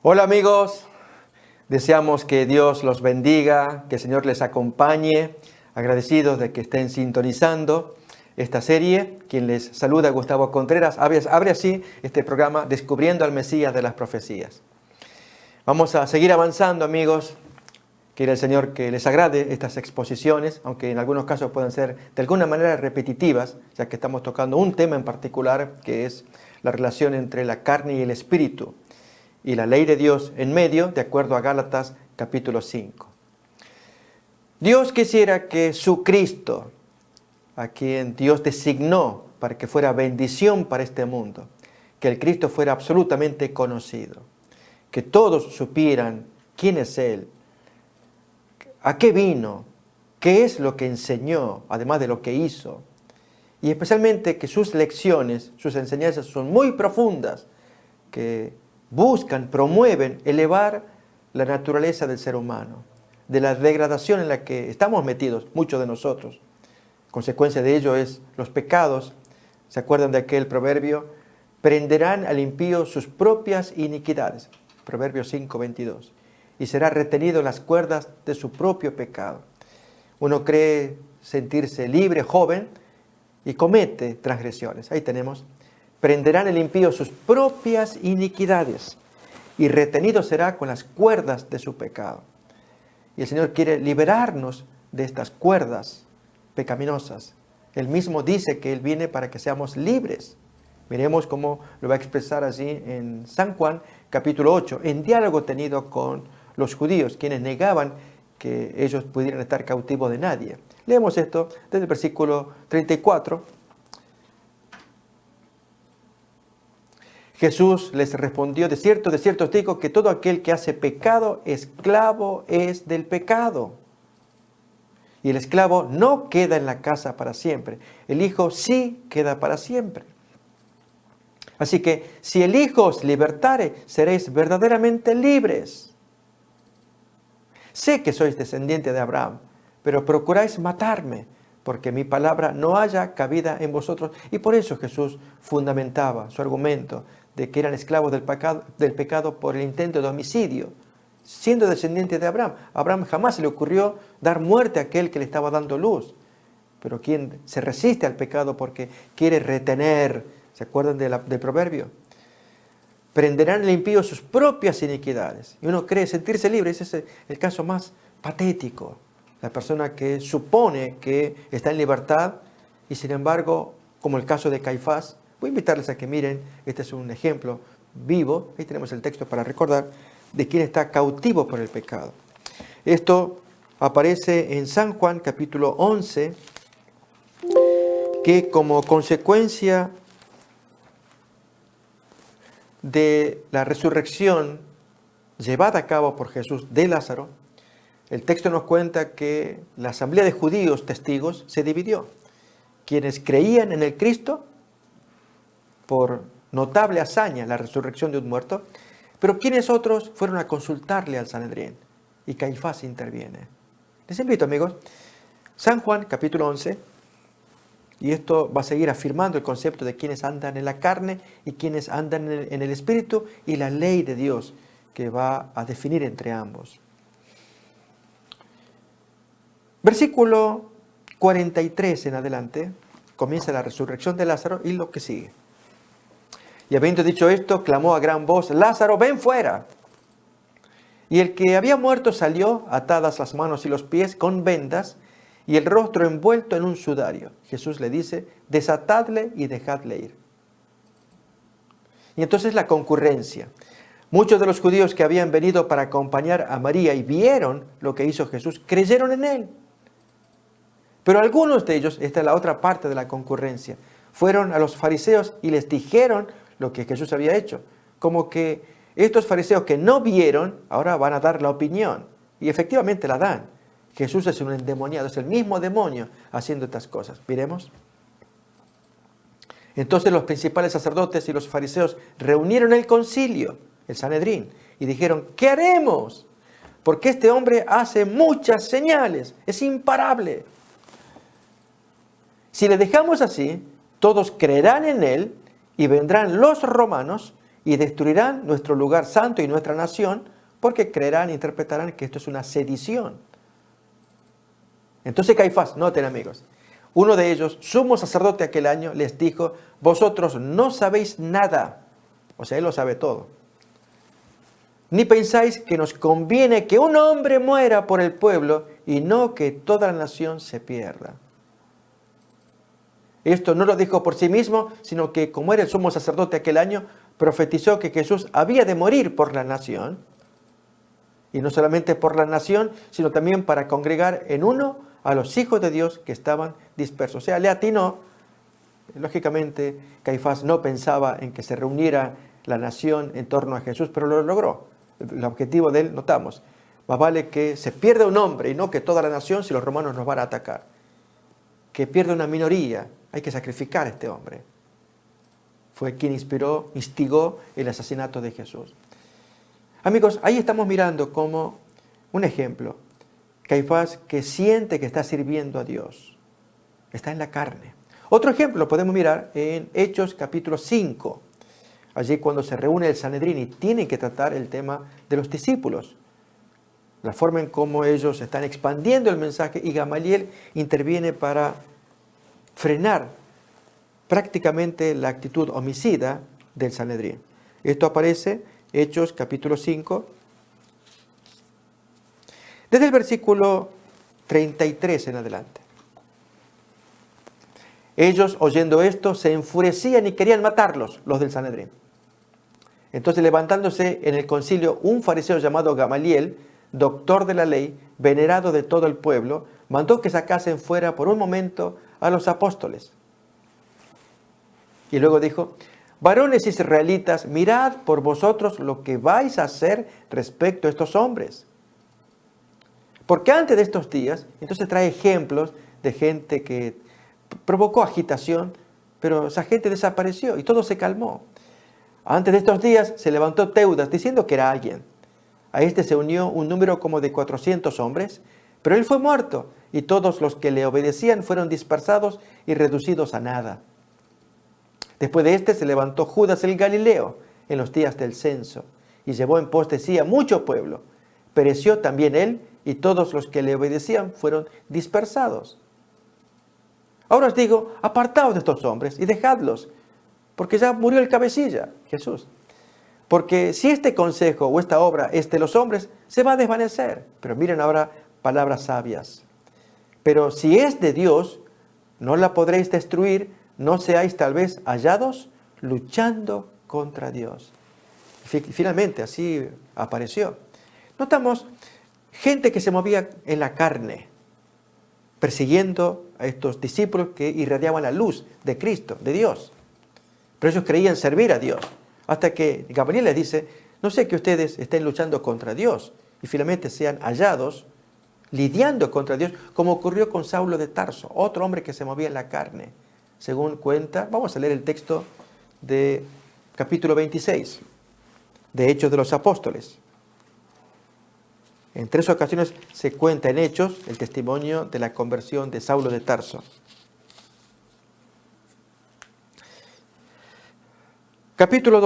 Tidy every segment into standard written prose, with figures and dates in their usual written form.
Hola amigos, deseamos que Dios los bendiga, que el Señor les acompañe, agradecidos de que estén sintonizando esta serie. Quien les saluda, Gustavo Contreras, abre así este programa Descubriendo al Mesías de las Profecías. Vamos a seguir avanzando amigos, quiere el Señor que les agrade estas exposiciones, aunque en algunos casos puedan ser de alguna manera repetitivas, ya que estamos tocando un tema en particular que es la relación entre la carne y el espíritu, y la ley de Dios en medio, de acuerdo a Gálatas capítulo 5. Dios quisiera que su Cristo, a quien Dios designó para que fuera bendición para este mundo, que el Cristo fuera absolutamente conocido, que todos supieran quién es Él, a qué vino, qué es lo que enseñó, además de lo que hizo, y especialmente que sus lecciones, sus enseñanzas son muy profundas, que buscan, promueven elevar la naturaleza del ser humano, de la degradación en la que estamos metidos, muchos de nosotros. Consecuencia de ello es los pecados. ¿Se acuerdan de aquel proverbio? Prenderán al impío sus propias iniquidades. Proverbios 5:22. Y será retenido en las cuerdas de su propio pecado. Uno cree sentirse libre, joven, y comete transgresiones. Ahí tenemos. Prenderán el impío sus propias iniquidades y retenido será con las cuerdas de su pecado. Y el Señor quiere liberarnos de estas cuerdas pecaminosas. Él mismo dice que Él viene para que seamos libres. Miremos cómo lo va a expresar allí en San Juan capítulo 8, en diálogo tenido con los judíos, quienes negaban que ellos pudieran estar cautivos de nadie. Leemos esto desde el versículo 34. Jesús les respondió, de cierto os digo que todo aquel que hace pecado, esclavo es del pecado. Y el esclavo no queda en la casa para siempre. El Hijo sí queda para siempre. Así que si el Hijo os libertare, seréis verdaderamente libres. Sé que sois descendiente de Abraham, pero procuráis matarme, porque mi palabra no haya cabida en vosotros. Y por eso Jesús fundamentaba su argumento de que eran esclavos del pecado por el intento de homicidio, siendo descendiente de Abraham. A Abraham jamás se le ocurrió dar muerte a aquel que le estaba dando luz. Pero quien se resiste al pecado porque quiere retener, ¿se acuerdan del proverbio? Prenderán el impío sus propias iniquidades. Y uno cree sentirse libre. Ese es el caso más patético. La persona que supone que está en libertad y sin embargo, como el caso de Caifás, voy a invitarles a que miren, este es un ejemplo vivo, ahí tenemos el texto para recordar, de quien está cautivo por el pecado. Esto aparece en San Juan capítulo 11, que como consecuencia de la resurrección llevada a cabo por Jesús de Lázaro, el texto nos cuenta que la asamblea de judíos testigos se dividió. Quienes creían en el Cristo por notable hazaña, la resurrección de un muerto, pero quienes otros fueron a consultarle al Sanedrín, y Caifás interviene. Les invito amigos, San Juan capítulo 11, y esto va a seguir afirmando el concepto de quienes andan en la carne y quienes andan en el Espíritu, y la ley de Dios que va a definir entre ambos. Versículo 43 en adelante, comienza la resurrección de Lázaro y lo que sigue. Y habiendo dicho esto, clamó a gran voz, Lázaro, ven fuera. Y el que había muerto salió, atadas las manos y los pies con vendas, y el rostro envuelto en un sudario. Jesús le dice, desatadle y dejadle ir. Y entonces la concurrencia. Muchos de los judíos que habían venido para acompañar a María y vieron lo que hizo Jesús, creyeron en él. Pero algunos de ellos, esta es la otra parte de la concurrencia, fueron a los fariseos y les dijeron lo que Jesús había hecho. Como que estos fariseos que no vieron, ahora van a dar la opinión. Y efectivamente la dan. Jesús es un endemoniado, es el mismo demonio haciendo estas cosas. Miremos. Entonces los principales sacerdotes y los fariseos reunieron el concilio, el Sanedrín, y dijeron, ¿qué haremos? Porque este hombre hace muchas señales, es imparable. Si le dejamos así, todos creerán en él y vendrán los romanos y destruirán nuestro lugar santo y nuestra nación, porque creerán e interpretarán que esto es una sedición. Entonces Caifás, noten amigos, uno de ellos, sumo sacerdote aquel año, les dijo, vosotros no sabéis nada, o sea, él lo sabe todo, ni pensáis que nos conviene que un hombre muera por el pueblo y no que toda la nación se pierda. Esto no lo dijo por sí mismo, sino que como era el sumo sacerdote aquel año, profetizó que Jesús había de morir por la nación, y no solamente por la nación, sino también para congregar en uno a los hijos de Dios que estaban dispersos. O sea, le atinó. Lógicamente, Caifás no pensaba en que se reuniera la nación en torno a Jesús, pero lo logró. El objetivo de él, notamos, más vale que se pierda un hombre y no que toda la nación si los romanos nos van a atacar. Que pierda una minoría, hay que sacrificar a este hombre. Fue quien instigó el asesinato de Jesús. Amigos, ahí estamos mirando como un ejemplo. Caifás que siente que está sirviendo a Dios. Está en la carne. Otro ejemplo lo podemos mirar en Hechos capítulo 5. Allí cuando se reúne el Sanedrín y tienen que tratar el tema de los discípulos. La forma en cómo ellos están expandiendo el mensaje y Gamaliel interviene para frenar prácticamente la actitud homicida del Sanedrín. Esto aparece Hechos capítulo 5. Desde el versículo 33 en adelante. Ellos, oyendo esto, se enfurecían y querían matarlos, los del Sanedrín. Entonces, levantándose en el concilio un fariseo llamado Gamaliel, doctor de la ley, venerado de todo el pueblo, mandó que sacasen fuera por un momento a los apóstoles. Y luego dijo, varones israelitas, mirad por vosotros lo que vais a hacer respecto a estos hombres. Porque antes de estos días, entonces trae ejemplos de gente que provocó agitación, pero esa gente desapareció y todo se calmó. Antes de estos días se levantó Teudas diciendo que era alguien. A este se unió un número como de 400 hombres, pero él fue muerto y todos los que le obedecían fueron dispersados y reducidos a nada. Después de este se levantó Judas el Galileo en los días del censo y llevó en pos de sí a mucho pueblo. Pereció también él y todos los que le obedecían fueron dispersados. Ahora os digo, apartaos de estos hombres y dejadlos, porque ya murió el cabecilla, Jesús. Porque si este consejo o esta obra es de los hombres, se va a desvanecer. Pero miren ahora palabras sabias. Pero si es de Dios, no la podréis destruir, no seáis tal vez hallados luchando contra Dios. Finalmente así apareció. Notamos gente que se movía en la carne, persiguiendo a estos discípulos que irradiaban la luz de Cristo, de Dios. Pero ellos creían servir a Dios. Hasta que Gamaliel les dice, no sé que ustedes estén luchando contra Dios y finalmente sean hallados lidiando contra Dios, como ocurrió con Saulo de Tarso, otro hombre que se movía en la carne. Según cuenta, vamos a leer el texto de capítulo 26 de Hechos de los Apóstoles. En 3 ocasiones se cuenta en Hechos el testimonio de la conversión de Saulo de Tarso. Capítulo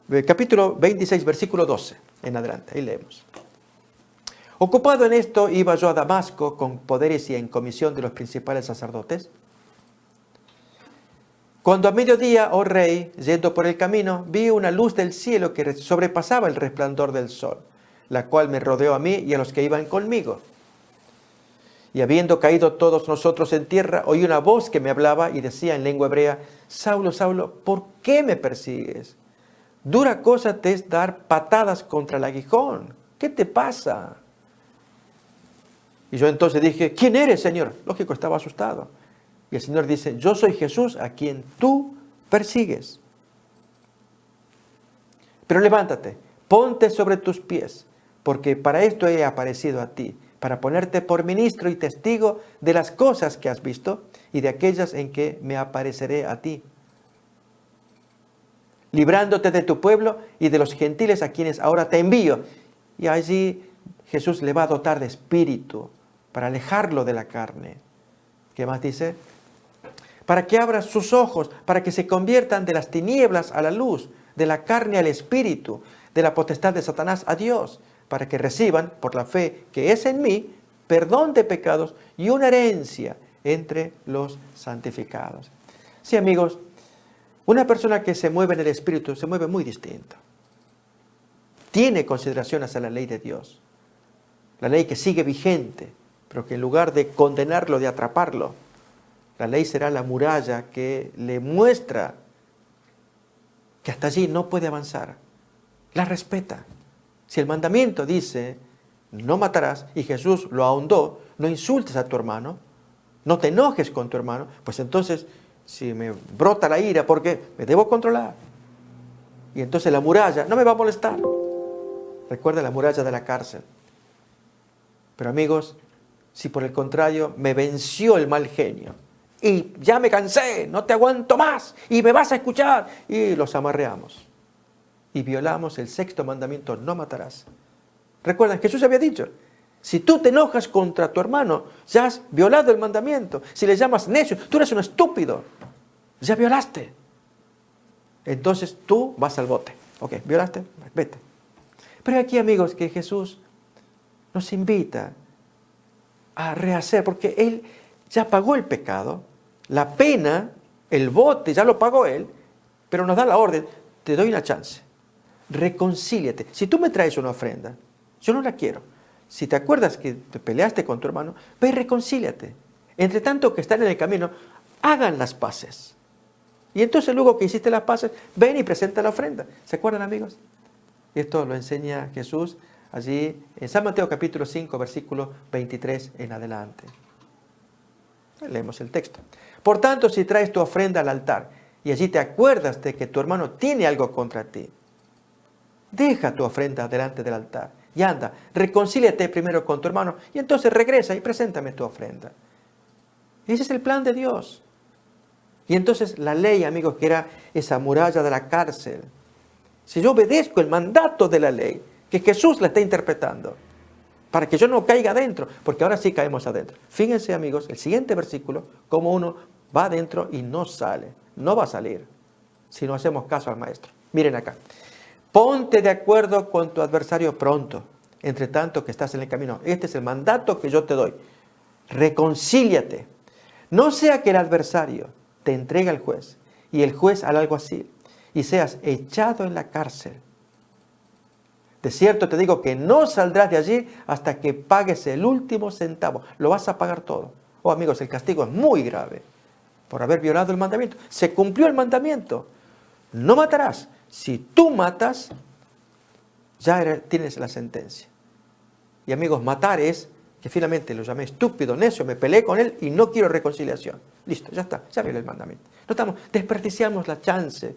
26, versículo 12, en adelante, ahí leemos. Ocupado en esto, iba yo a Damasco con poderes y en comisión de los principales sacerdotes. Cuando a mediodía, oh rey, yendo por el camino, vi una luz del cielo que sobrepasaba el resplandor del sol, la cual me rodeó a mí y a los que iban conmigo. Y habiendo caído todos nosotros en tierra, oí una voz que me hablaba y decía en lengua hebrea, Saulo, Saulo, ¿por qué me persigues? Dura cosa te es dar patadas contra el aguijón. ¿Qué te pasa? Y yo entonces dije, ¿quién eres, Señor? Lógico, estaba asustado. Y el Señor dice, yo soy Jesús a quien tú persigues. Pero levántate, ponte sobre tus pies, porque para esto he aparecido a ti, para ponerte por ministro y testigo de las cosas que has visto y de aquellas en que me apareceré a ti, librándote de tu pueblo y de los gentiles a quienes ahora te envío. Y allí Jesús le va a dotar de espíritu para alejarlo de la carne. ¿Qué más dice? Para que abra sus ojos, para que se conviertan de las tinieblas a la luz, de la carne al espíritu, de la potestad de Satanás a Dios, para que reciban, por la fe que es en mí, perdón de pecados y una herencia entre los santificados. Sí, amigos, una persona que se mueve en el espíritu se mueve muy distinto. Tiene consideración hacia la ley de Dios, la ley que sigue vigente, pero que en lugar de condenarlo, de atraparlo, la ley será la muralla que le muestra que hasta allí no puede avanzar. La respeta. Si el mandamiento dice, no matarás, y Jesús lo ahondó, no insultes a tu hermano, no te enojes con tu hermano, pues entonces, si me brota la ira, porque me debo controlar. Y entonces la muralla no me va a molestar. Recuerda la muralla de la cárcel. Pero amigos, si por el contrario me venció el mal genio, y ya me cansé, no te aguanto más, y me vas a escuchar, y los amarreamos. Y violamos el sexto mandamiento, no matarás. Recuerdan, Jesús había dicho, si tú te enojas contra tu hermano, ya has violado el mandamiento. Si le llamas necio, tú eres un estúpido, ya violaste. Entonces tú vas al bote. Ok, violaste, vete. Pero aquí, amigos, que Jesús nos invita a rehacer, porque Él ya pagó el pecado, la pena, el bote, ya lo pagó Él, pero nos da la orden, te doy una chance. Reconcíliate. Si tú me traes una ofrenda, yo no la quiero. Si te acuerdas que te peleaste con tu hermano, ve y reconcíliate. Entre tanto que están en el camino, hagan las paces. Y entonces luego que hiciste las paces, ven y presenta la ofrenda. ¿Se acuerdan, amigos? Y esto lo enseña Jesús allí en San Mateo capítulo 5, versículo 23 en adelante. Leemos el texto. Por tanto, si traes tu ofrenda al altar y allí te acuerdas de que tu hermano tiene algo contra ti, deja tu ofrenda delante del altar y anda, reconcíliate primero con tu hermano y entonces regresa y preséntame tu ofrenda. Ese es el plan de Dios. Y entonces la ley, amigos, que era esa muralla de la cárcel, si yo obedezco el mandato de la ley, que Jesús la está interpretando, para que yo no caiga adentro, porque ahora sí caemos adentro. Fíjense, amigos, el siguiente versículo, cómo uno va adentro y no sale, no va a salir, si no hacemos caso al maestro. Miren acá. Ponte de acuerdo con tu adversario pronto, entre tanto que estás en el camino. Este es el mandato que yo te doy. Reconcíliate. No sea que el adversario te entregue al juez y el juez al alguacil y seas echado en la cárcel. De cierto te digo que no saldrás de allí hasta que pagues el último centavo. Lo vas a pagar todo. Oh, amigos, el castigo es muy grave por haber violado el mandamiento. Se cumplió el mandamiento. No matarás. Si tú matas, ya tienes la sentencia. Y amigos, matar es que finalmente lo llamé estúpido, necio, me peleé con él y no quiero reconciliación. Listo, ya está, ya violé el mandamiento. Desperdiciamos la chance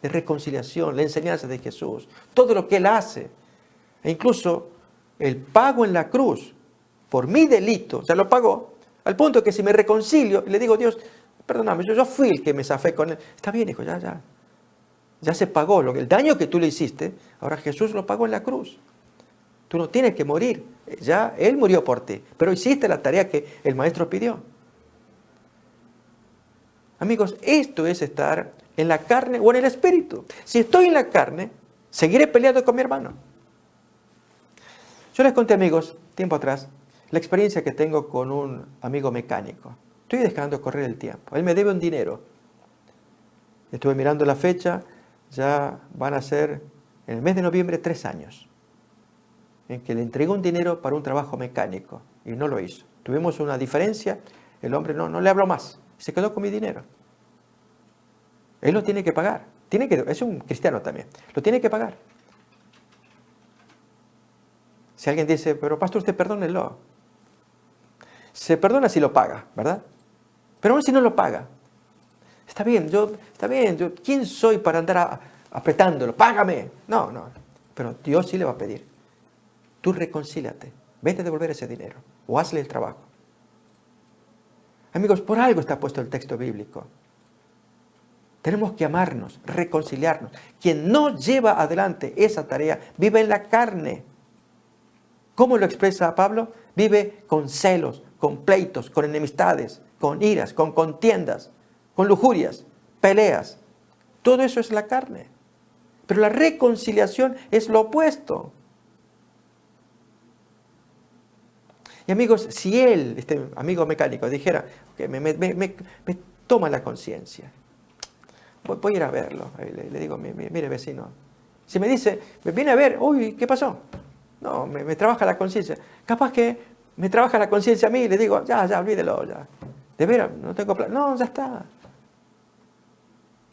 de reconciliación, la enseñanza de Jesús, todo lo que Él hace. E incluso el pago en la cruz por mi delito, ya lo pagó, al punto que si me reconcilio y le digo, Dios, perdóname, yo fui el que me zafé con él. Está bien, hijo, ya se pagó. El daño que tú le hiciste, ahora Jesús lo pagó en la cruz. Tú no tienes que morir, ya Él murió por ti, pero hiciste la tarea que el Maestro pidió. Amigos, esto es estar en la carne o en el espíritu. Si estoy en la carne, seguiré peleando con mi hermano. Yo les conté, amigos, tiempo atrás, la experiencia que tengo con un amigo mecánico. Estoy dejando correr el tiempo. Él me debe un dinero. Estuve mirando la fecha, ya van a ser en el mes de noviembre 3 años en que le entregó un dinero para un trabajo mecánico y no lo hizo. Tuvimos una diferencia, el hombre no le habló más, se quedó con mi dinero. Él lo tiene que pagar, es un cristiano también, lo tiene que pagar. Si alguien dice, pero pastor, usted perdónelo. Se perdona si lo paga, ¿verdad? Pero aún si no lo paga. Está bien, ¿quién soy para andar apretándolo, págame. No. Pero Dios sí le va a pedir. Tú reconcíliate, vete a devolver ese dinero o hazle el trabajo. Amigos, por algo está puesto el texto bíblico. Tenemos que amarnos, reconciliarnos. Quien no lleva adelante esa tarea vive en la carne. ¿Cómo lo expresa Pablo? Vive con celos, con pleitos, con enemistades, con iras, con contiendas, con lujurias, peleas. Todo eso es la carne. Pero la reconciliación es lo opuesto. Y amigos, si él, este amigo mecánico, dijera, okay, me toma la conciencia, voy a ir a verlo. Le digo, mire vecino, si me dice, me viene a ver, uy, ¿qué pasó? No, me trabaja la conciencia. Capaz que me trabaja la conciencia a mí y le digo, ya, olvídelo, ya. De veras, no tengo plata. No, ya está.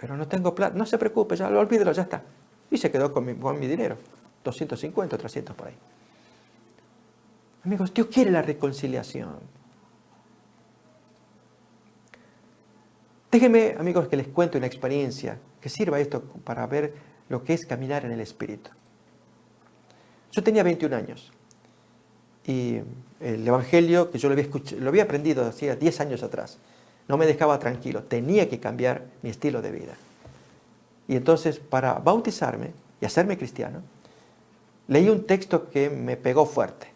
Pero no tengo plata, no se preocupe, ya, olvídelo, ya está. Y se quedó con mi dinero, 250, 300 por ahí. Amigos, Dios quiere la reconciliación. Déjenme, amigos, que les cuente una experiencia que sirva esto para ver lo que es caminar en el Espíritu. Yo tenía 21 años y el Evangelio que yo lo había aprendido hacía 10 años atrás, no me dejaba tranquilo, tenía que cambiar mi estilo de vida. Y entonces, para bautizarme y hacerme cristiano, leí un texto que me pegó fuerte.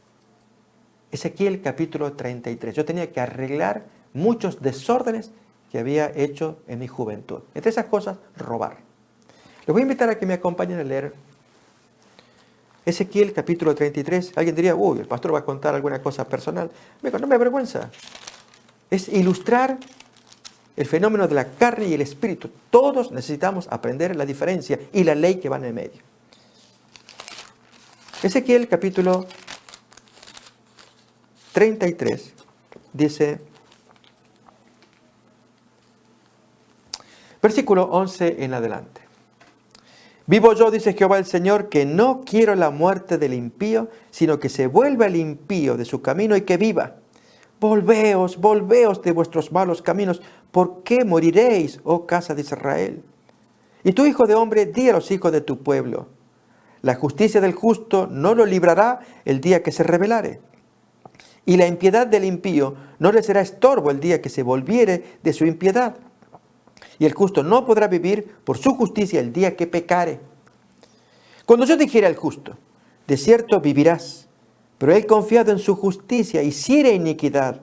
Ezequiel capítulo 33. Yo tenía que arreglar muchos desórdenes que había hecho en mi juventud. Entre esas cosas, robar. Les voy a invitar a que me acompañen a leer Ezequiel capítulo 33. Alguien diría, uy, el pastor va a contar alguna cosa personal. No me avergüenza. Es ilustrar el fenómeno de la carne y el espíritu. Todos necesitamos aprender la diferencia y la ley que va en el medio. Ezequiel capítulo 33 dice, versículo 11 en adelante. Vivo yo, dice Jehová el Señor, que no quiero la muerte del impío, sino que se vuelva el impío de su camino y que viva. Volveos de vuestros malos caminos. ¿Por qué moriréis, oh casa de Israel? Y tú, hijo de hombre, di a los hijos de tu pueblo, la justicia del justo no lo librará el día que se rebelare. Y la impiedad del impío no le será estorbo el día que se volviere de su impiedad. Y el justo no podrá vivir por su justicia el día que pecare. Cuando yo dijera al justo, de cierto vivirás, pero él confiado en su justicia hiciere iniquidad,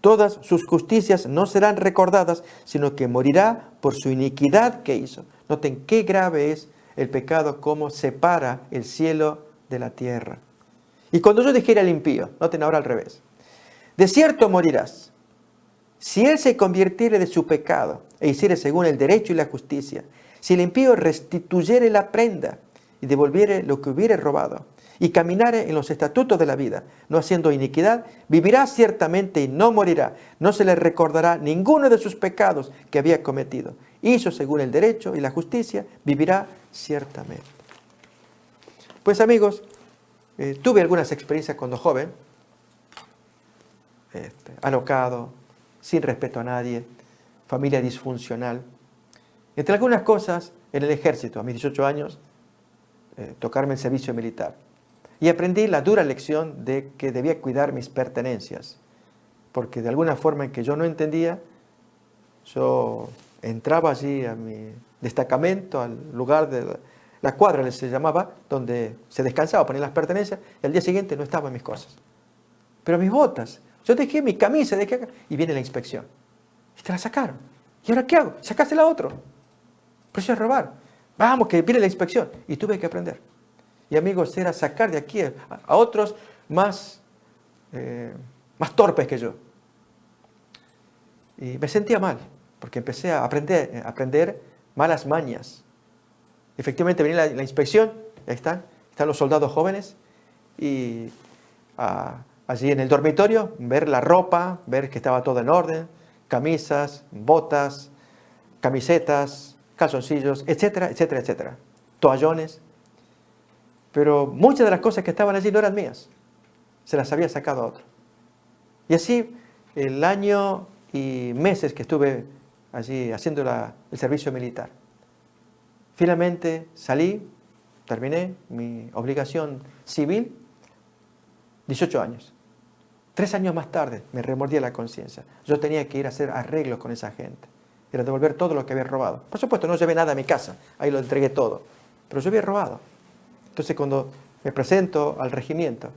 todas sus justicias no serán recordadas, sino que morirá por su iniquidad que hizo. Noten qué grave es el pecado, cómo separa el cielo de la tierra. Y cuando yo dijera al impío, noten ahora al revés, de cierto morirás, si él se convirtiere de su pecado e hiciere según el derecho y la justicia, si el impío restituyere la prenda y devolviere lo que hubiere robado, y caminare en los estatutos de la vida, no haciendo iniquidad, vivirá ciertamente y no morirá, no se le recordará ninguno de sus pecados que había cometido. Hizo según el derecho y la justicia, vivirá ciertamente. Pues amigos, tuve algunas experiencias cuando joven, alocado, sin respeto a nadie, familia disfuncional. Entre algunas cosas, en el ejército, a mis 18 años, tocarme el servicio militar. Y aprendí la dura lección de que debía cuidar mis pertenencias, porque de alguna forma en que yo no entendía, yo entraba allí a mi destacamento, al lugar de la cuadra, se llamaba, donde se descansaba, ponía las pertenencias, y al día siguiente no estaban mis cosas. Pero mis botas, yo dejé mi camisa, dejé acá, y viene la inspección. Y te la sacaron. ¿Y ahora qué hago? Sacásela a otro. Pero eso es robar. Vamos, que viene la inspección. Y tuve que aprender. Y amigos, era sacar de aquí a otros más torpes que yo. Y me sentía mal, porque empecé a aprender malas mañas. Efectivamente venía la inspección, ahí están los soldados jóvenes, y allí en el dormitorio, ver la ropa, ver que estaba todo en orden, camisas, botas, camisetas, calzoncillos, etcétera, etcétera, etcétera, toallones. Pero muchas de las cosas que estaban allí no eran mías, se las había sacado a otro. Y así, el año y meses que estuve allí haciendo el servicio militar, Finalmente salí, terminé mi obligación civil, 18 años. 3 años más tarde me remordía la conciencia. Yo tenía que ir a hacer arreglos con esa gente. Era devolver todo lo que había robado. Por supuesto, no llevé nada a mi casa, ahí lo entregué todo. Pero yo había robado. Entonces cuando me presento al regimiento,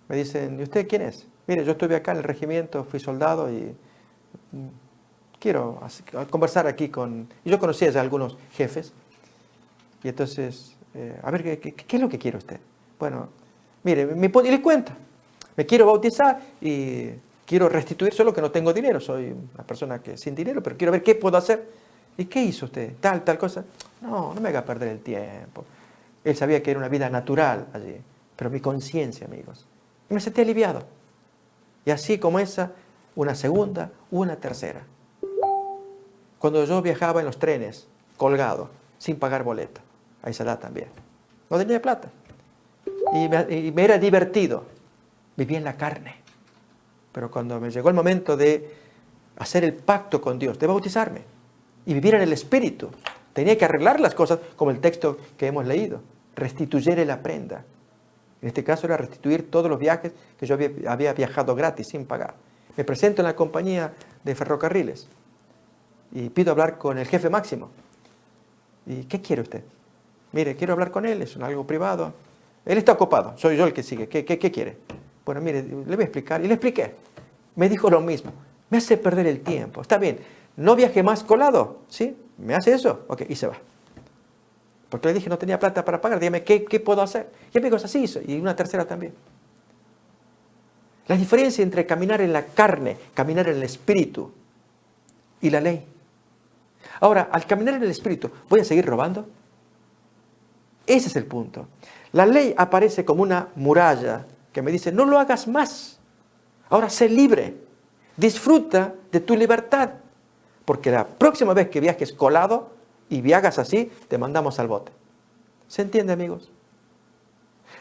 me dicen, ¿y usted quién es? Mire, yo estuve acá en el regimiento, fui soldado y quiero conversar aquí con... Y yo conocía ya a algunos jefes. Y entonces, a ver, ¿qué es lo que quiere usted? Bueno, mire, y le cuento. Me quiero bautizar y quiero restituir, solo que no tengo dinero. Soy una persona que sin dinero, pero quiero ver qué puedo hacer. ¿Y qué hizo usted? Tal cosa. No me haga perder el tiempo. Él sabía que era una vida natural allí. Pero mi conciencia, amigos. Y me sentí aliviado. Y así como esa, una segunda, una tercera. Cuando yo viajaba en los trenes, colgado, sin pagar boleto, a esa edad también. No tenía plata. Y me era divertido. Vivía en la carne. Pero cuando me llegó el momento de hacer el pacto con Dios, de bautizarme y vivir en el Espíritu, tenía que arreglar las cosas como el texto que hemos leído. Restituyere la prenda. En este caso era restituir todos los viajes que yo había viajado gratis, sin pagar. Me presento en la compañía de ferrocarriles y pido hablar con el jefe máximo. ¿Y qué quiere usted? Mire, quiero hablar con él, es algo privado. Él está ocupado, soy yo el que sigue. ¿Qué quiere? Bueno, mire, le voy a explicar. Y le expliqué. Me dijo lo mismo. Me hace perder el tiempo. Está bien, no viaje más colado, ¿sí? ¿Me hace eso? Ok, y se va. Porque le dije, no tenía plata para pagar. Dígame, ¿qué puedo hacer? Y amigos, así hizo. Y una tercera también. La diferencia entre caminar en la carne, caminar en el Espíritu y la ley. Ahora, al caminar en el Espíritu, ¿voy a seguir robando? Ese es el punto. La ley aparece como una muralla que me dice, no lo hagas más. Ahora sé libre. Disfruta de tu libertad. Porque la próxima vez que viajes colado y viajas así, te mandamos al bote. ¿Se entiende, amigos?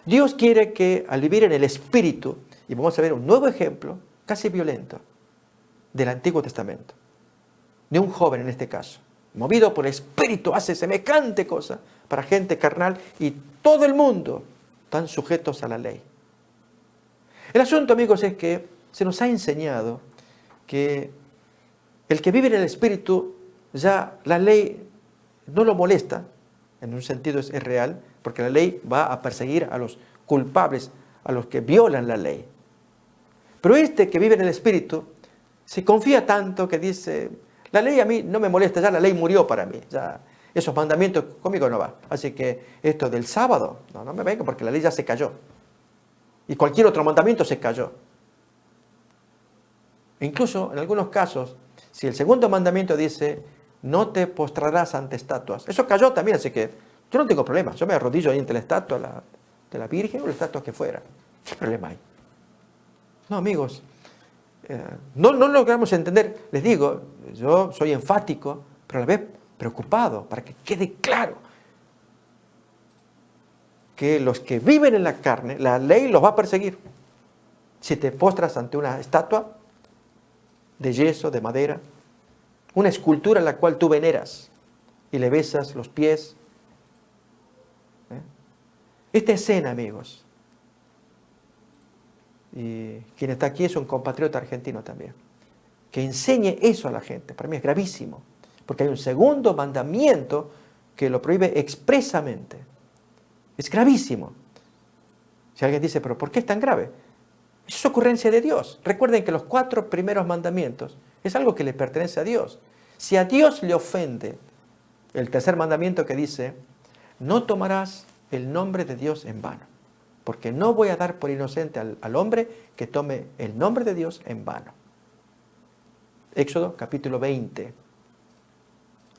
Dios quiere que al vivir en el Espíritu, y vamos a ver un nuevo ejemplo, casi violento, del Antiguo Testamento, de un joven en este caso, movido por el Espíritu, hace semejante cosa para gente carnal y todo el mundo están sujetos a la ley. El asunto, amigos, es que se nos ha enseñado que el que vive en el Espíritu, ya la ley no lo molesta, en un sentido es real, porque la ley va a perseguir a los culpables, a los que violan la ley. Pero este que vive en el Espíritu, se confía tanto que dice, la ley a mí no me molesta, ya la ley murió para mí, ya esos mandamientos conmigo no va. Así que esto del sábado, no me venga porque la ley ya se cayó. Y cualquier otro mandamiento se cayó. E incluso, en algunos casos, si el segundo mandamiento dice, no te postrarás ante estatuas, eso cayó también, así que yo no tengo problema. Yo me arrodillo ahí ante la estatua de la Virgen o la estatua que fuera. ¿Qué problema hay? No, amigos, no logramos entender. Les digo, yo soy enfático, pero a la vez preocupado, para que quede claro que los que viven en la carne, la ley los va a perseguir. Si te postras ante una estatua de yeso, de madera, una escultura a la cual tú veneras y le besas los pies. Esta escena, amigos, y quien está aquí es un compatriota argentino también, que enseñe eso a la gente. Para mí es gravísimo, porque hay un segundo mandamiento que lo prohíbe expresamente. Es gravísimo. Si alguien dice, pero ¿por qué es tan grave? Eso es ocurrencia de Dios. Recuerden que los 4 primeros mandamientos es algo que le pertenece a Dios. Si a Dios le ofende el tercer mandamiento que dice, no tomarás el nombre de Dios en vano, porque no voy a dar por inocente al hombre que tome el nombre de Dios en vano. Éxodo capítulo 20.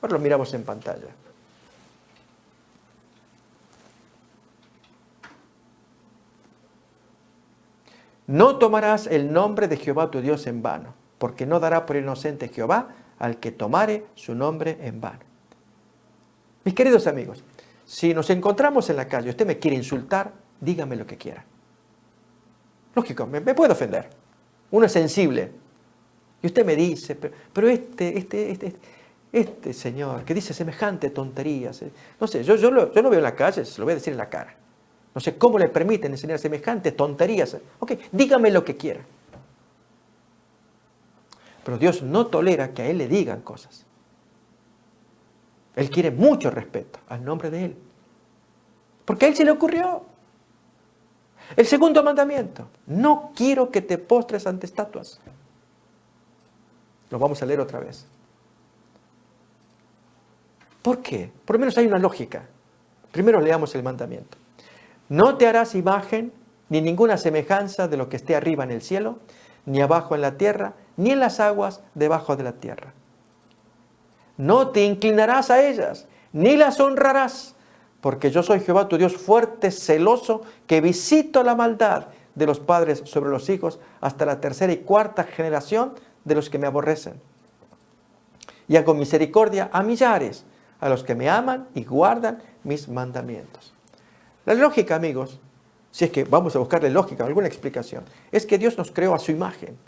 Ahora lo miramos en pantalla. No tomarás el nombre de Jehová tu Dios en vano, porque no dará por inocente Jehová al que tomare su nombre en vano. Mis queridos amigos, si nos encontramos en la calle, usted me quiere insultar, dígame lo que quiera. Lógico, me puede ofender. Uno es sensible. Y usted me dice, pero este señor que dice semejante tonterías, no sé, yo lo veo en la calle, se lo voy a decir en la cara. No sé cómo le permiten enseñar semejantes tonterías. Ok, dígame lo que quiera. Pero Dios no tolera que a Él le digan cosas. Él quiere mucho respeto al nombre de Él. Porque a Él se le ocurrió. El segundo mandamiento. No quiero que te postres ante estatuas. Lo vamos a leer otra vez. ¿Por qué? Por lo menos hay una lógica. Primero leamos el mandamiento. No te harás imagen ni ninguna semejanza de lo que esté arriba en el cielo, ni abajo en la tierra, ni en las aguas debajo de la tierra. No te inclinarás a ellas, ni las honrarás, porque yo soy Jehová tu Dios fuerte, celoso, que visito la maldad de los padres sobre los hijos hasta la tercera y cuarta generación de los que me aborrecen. Y hago misericordia a millares, a los que me aman y guardan mis mandamientos. La lógica, amigos, si es que vamos a buscarle lógica, alguna explicación, es que Dios nos creó a su imagen.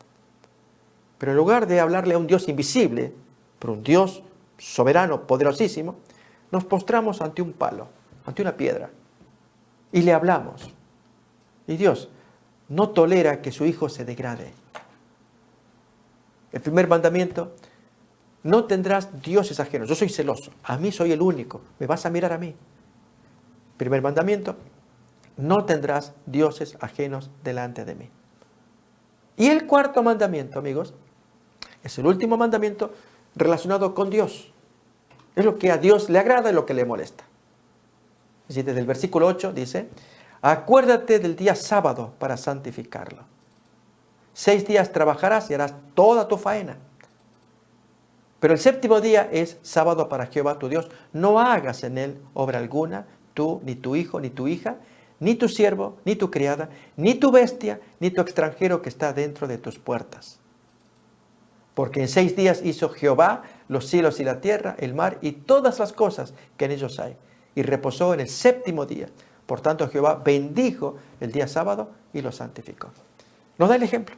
Pero en lugar de hablarle a un Dios invisible, pero un Dios soberano, poderosísimo, nos postramos ante un palo, ante una piedra, y le hablamos. Y Dios no tolera que su hijo se degrade. El primer mandamiento, no tendrás dioses ajenos. Yo soy celoso, a mí soy el único, me vas a mirar a mí. Primer mandamiento, no tendrás dioses ajenos delante de mí. Y el cuarto mandamiento, amigos, es el último mandamiento relacionado con Dios. Es lo que a Dios le agrada y lo que le molesta. Así desde el versículo 8 dice, acuérdate del día sábado para santificarlo. 6 días trabajarás y harás toda tu faena. Pero el séptimo día es sábado para Jehová tu Dios. No hagas en él obra alguna, tú, ni tu hijo, ni tu hija, ni tu siervo, ni tu criada, ni tu bestia, ni tu extranjero que está dentro de tus puertas. Porque en 6 días hizo Jehová los cielos y la tierra, el mar y todas las cosas que en ellos hay. Y reposó en el séptimo día. Por tanto, Jehová bendijo el día sábado y lo santificó. Nos da el ejemplo,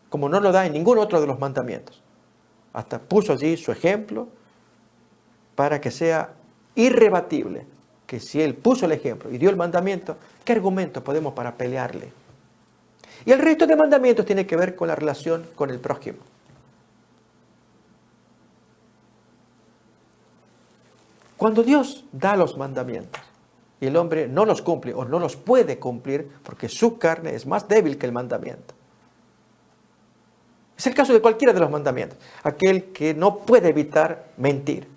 como no lo da en ningún otro de los mandamientos. Hasta puso allí su ejemplo para que sea irrebatible. Que si Él puso el ejemplo y dio el mandamiento, ¿qué argumento podemos para pelearle? Y el resto de mandamientos tiene que ver con la relación con el prójimo. Cuando Dios da los mandamientos y el hombre no los cumple o no los puede cumplir porque su carne es más débil que el mandamiento. Es el caso de cualquiera de los mandamientos. Aquel que no puede evitar mentir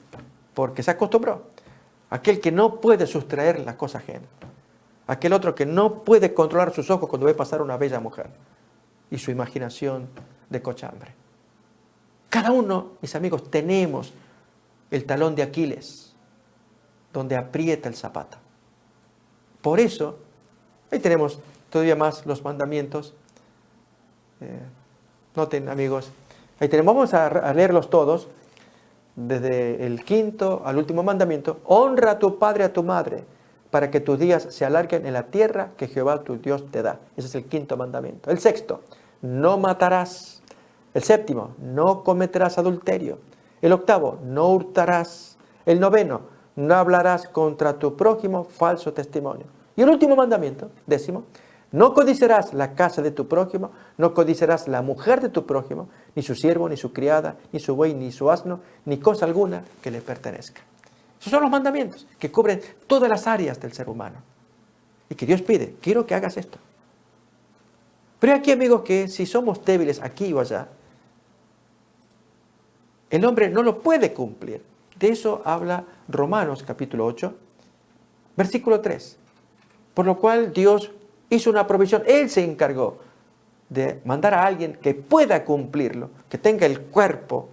porque se acostumbró. Aquel que no puede sustraer la cosa ajena. Aquel otro que no puede controlar sus ojos cuando ve pasar una bella mujer. Y su imaginación de cochambre. Cada uno, mis amigos, tenemos el talón de Aquiles, donde aprieta el zapato. Por eso, ahí tenemos todavía más los mandamientos. Noten, amigos, ahí tenemos, vamos a leerlos todos, desde el quinto al último mandamiento. Honra a tu padre y a tu madre, para que tus días se alarguen en la tierra que Jehová tu Dios te da. Ese es el quinto mandamiento. El sexto, no matarás. El séptimo, no cometerás adulterio. El octavo, no hurtarás. El noveno, no hablarás contra tu prójimo falso testimonio. Y el último mandamiento, 10, no codiciarás la casa de tu prójimo, no codiciarás la mujer de tu prójimo, ni su siervo, ni su criada, ni su buey, ni su asno, ni cosa alguna que le pertenezca. Esos son los mandamientos que cubren todas las áreas del ser humano. Y que Dios pide, quiero que hagas esto. Pero aquí, amigos, que si somos débiles aquí o allá, el hombre no lo puede cumplir. De eso habla Romanos capítulo 8, versículo 3. Por lo cual Dios hizo una provisión. Él se encargó de mandar a alguien que pueda cumplirlo, que tenga el cuerpo,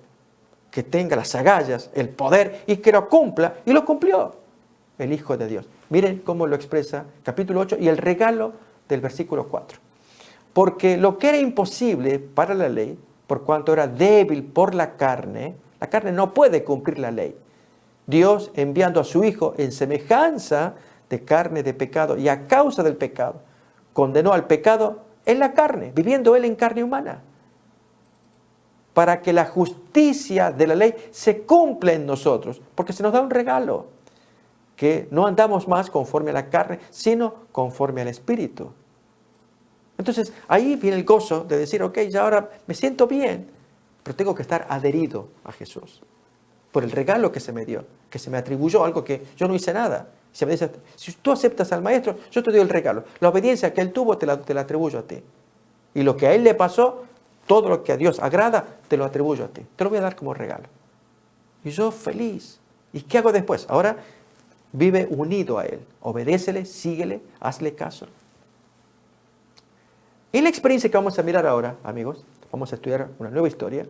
que tenga las agallas, el poder y que lo cumpla. Y lo cumplió el Hijo de Dios. Miren cómo lo expresa capítulo 8 y el regalo del versículo 4. Porque lo que era imposible para la ley, por cuanto era débil por la carne no puede cumplir la ley. Dios, enviando a su Hijo en semejanza de carne de pecado y a causa del pecado, condenó al pecado en la carne, viviendo Él en carne humana, para que la justicia de la ley se cumpla en nosotros, porque se nos da un regalo, que no andamos más conforme a la carne, sino conforme al Espíritu. Entonces, ahí viene el gozo de decir, ok, ya ahora me siento bien, pero tengo que estar adherido a Jesús, por el regalo que se me dio, que se me atribuyó, algo que yo no hice nada. Se me dice, si tú aceptas al Maestro, yo te doy el regalo. La obediencia que Él tuvo, te la atribuyo a ti. Y lo que a Él le pasó, todo lo que a Dios agrada, te lo atribuyo a ti. Te lo voy a dar como regalo. Y yo feliz. ¿Y qué hago después? Ahora vive unido a Él. Obedécele, síguele, hazle caso. En la experiencia que vamos a mirar ahora, amigos, vamos a estudiar una nueva historia.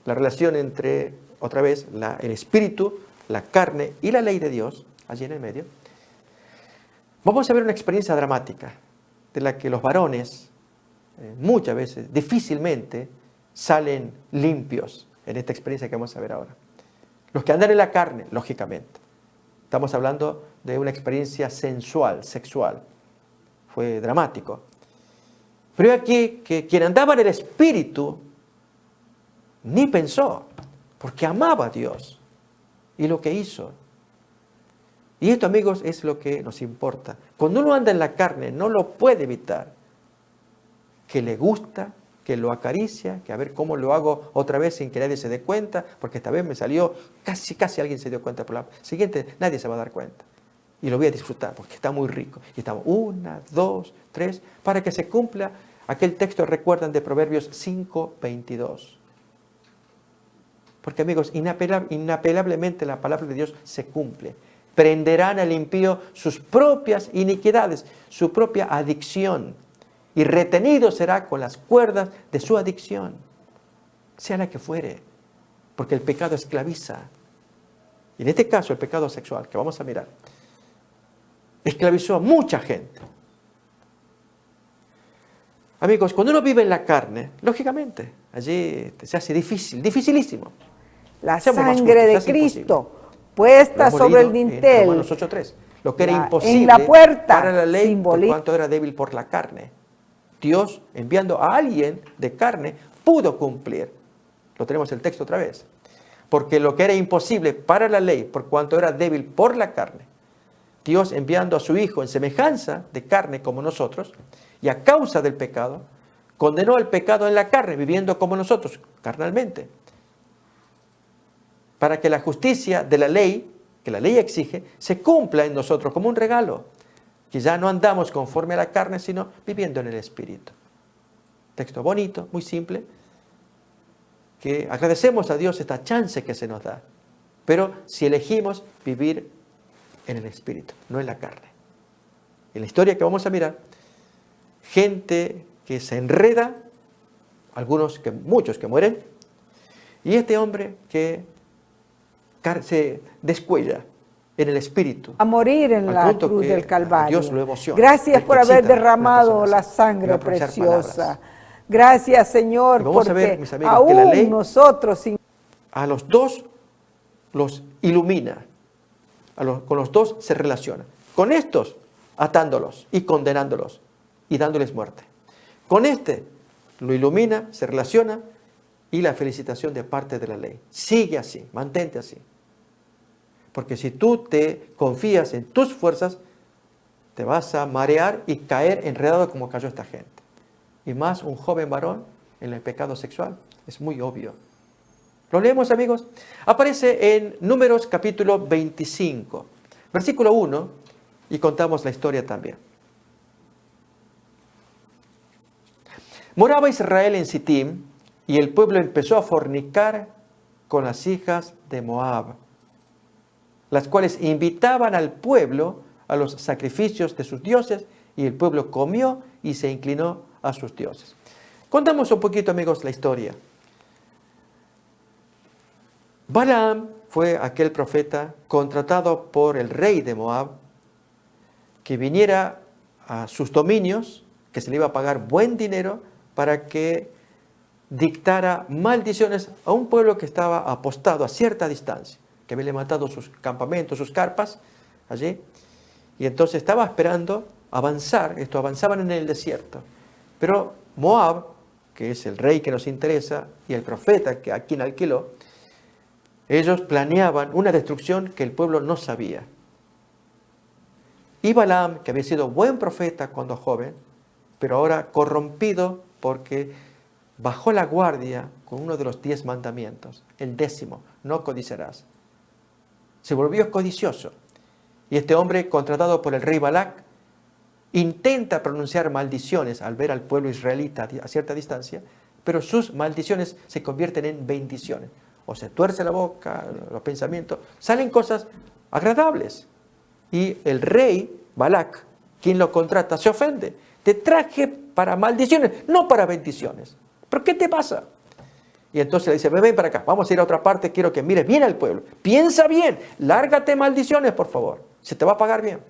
La relación entre, otra vez, el espíritu, la carne y la ley de Dios, allí en el medio. Vamos a ver una experiencia dramática, de la que los varones, muchas veces, difícilmente, salen limpios en esta experiencia que vamos a ver ahora. Los que andan en la carne, lógicamente. Estamos hablando de una experiencia sensual, sexual. Fue dramático. Pero aquí que quien andaba en el espíritu ni pensó, porque amaba a Dios y lo que hizo. Y esto, amigos, es lo que nos importa. Cuando uno anda en la carne, no lo puede evitar. Que le gusta, que lo acaricia, que a ver cómo lo hago otra vez sin que nadie se dé cuenta, porque esta vez me salió, casi alguien se dio cuenta, por la siguiente nadie se va a dar cuenta. Y lo voy a disfrutar, porque está muy rico. Y estamos 1, 2, 3, para que se cumpla aquel texto, recuerdan, de Proverbios 5:22. Porque, amigos, inapelablemente la palabra de Dios se cumple. Prenderán al impío sus propias iniquidades, su propia adicción, y retenido será con las cuerdas de su adicción, sea la que fuere, porque el pecado esclaviza. Y en este caso, el pecado sexual, que vamos a mirar, esclavizó a mucha gente. Amigos, cuando uno vive en la carne, lógicamente, allí se hace difícil, dificilísimo. La sangre de Cristo puesta sobre el dintel. Romanos 8:3. Lo que era imposible en la puerta, para la ley, por cuanto era débil por la carne. Dios, enviando a alguien de carne, pudo cumplir. Lo tenemos el texto otra vez. Porque lo que era imposible para la ley, por cuanto era débil por la carne, Dios, enviando a su Hijo en semejanza de carne como nosotros, y a causa del pecado, condenó al pecado en la carne, viviendo como nosotros, carnalmente. Para que la justicia de la ley, que la ley exige, se cumpla en nosotros como un regalo. Que ya no andamos conforme a la carne, sino viviendo en el Espíritu. Texto bonito, muy simple, que agradecemos a Dios esta chance que se nos da. Pero si elegimos vivir en el Espíritu, no en la carne. En la historia que vamos a mirar, gente que se enreda, muchos que mueren, y este hombre que se descuella en el Espíritu. A morir en la cruz del Calvario. Dios lo emociona. Gracias por haber derramado la sangre preciosa. Gracias, Señor, porque ver, mis amigos, aún que la ley nosotros... A los dos los ilumina. Con los dos se relaciona. Con estos, atándolos y condenándolos y dándoles muerte. Con este, lo ilumina, se relaciona y la felicitación de parte de la ley. Sigue así, mantente así. Porque si tú te confías en tus fuerzas, te vas a marear y caer enredado como cayó esta gente. Y más un joven varón en el pecado sexual. Es muy obvio. ¿Lo leemos, amigos? Aparece en Números capítulo 25, versículo 1, y contamos la historia también. Moraba Israel en Sittim, y el pueblo empezó a fornicar con las hijas de Moab, las cuales invitaban al pueblo a los sacrificios de sus dioses, y el pueblo comió y se inclinó a sus dioses. Contamos un poquito, amigos, la historia. Balaam fue aquel profeta contratado por el rey de Moab que viniera a sus dominios, que se le iba a pagar buen dinero para que dictara maldiciones a un pueblo que estaba apostado a cierta distancia, que había levantado sus campamentos, sus carpas allí, y entonces estaba esperando avanzar. Avanzaban en el desierto. Pero Moab, que es el rey que nos interesa, y el profeta a quien alquiló, ellos planeaban una destrucción que el pueblo no sabía. Y Balaam, que había sido buen profeta cuando joven, pero ahora corrompido porque bajó la guardia con uno de los 10 mandamientos, el 10º, no codiciarás. Se volvió codicioso. Y este hombre, contratado por el rey Balac, intenta pronunciar maldiciones al ver al pueblo israelita a cierta distancia, pero sus maldiciones se convierten en bendiciones. O se tuerce la boca, los pensamientos, salen cosas agradables. Y el rey Balac, quien lo contrata, se ofende. Te traje para maldiciones, no para bendiciones. ¿Pero qué te pasa? Y entonces le dice, ven para acá, vamos a ir a otra parte, quiero que mires bien al pueblo. Piensa bien, lárgate maldiciones, por favor. Se te va a pagar bien.